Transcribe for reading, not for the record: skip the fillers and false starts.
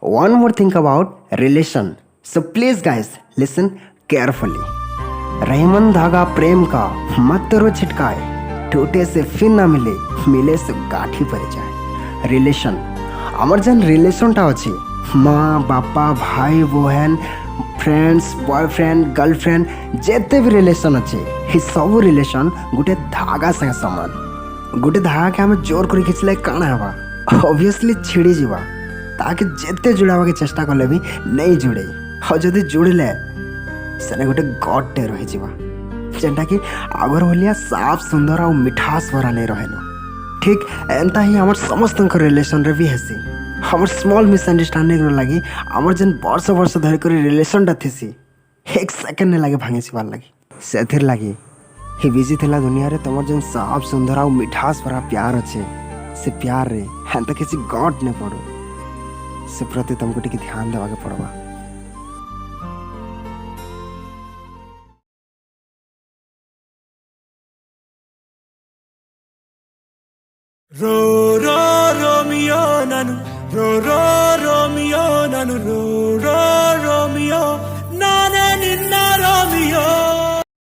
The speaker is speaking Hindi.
one more thing about relation. So please guys, listen carefully. Rahman धागा प्रेम का मत करो छिटकाए, टूटे से फिर ना मिले, मिले से गाठी पड़ जाए। रिलेशन आमर जेन रिलेशनटा अच्छी माँ बापा भाई बहन फ्रेंड्स बॉयफ्रेंड गर्लफ्रेंड जेते भी रिलेशन अच्छे ये सब रिलेशन गोटे धागा संगे समान। गोटे धागा के आम जोर कर खिंचले काण हवा ऑब्वियसली छिड़ी जीवा ताकि जेते जुड़ावा के चेष्टा कले भी नहीं जुड़े और जदि जुड़ले सेने गोटे गटे रही जीवा जेनटा कि आगर भलिया साफ सुंदर और मिठास भरा नहीं रहेन। ठीक एंता ही आमर समस्त रिलेशन रे भी हेसी हमर स्मॉल मिसअंडरस्टैंडिंग लगी आमर जेन वर्ष वर्ष धर कर रिलेशनटा थीसी एक सेकेंड नहीं लगे भांगी सिबार लगी से लगी ही बिजी थिला दुनिया रे तमर जेन साफ सुंदर और मिठास भरा प्यार अच्छे से प्यार रे हेंता किसी गॉड ने पड़ो से प्रति तुमको टिके ध्यान देवा के पड़वा। रो रो रोमियो ननु रो रो रोमियो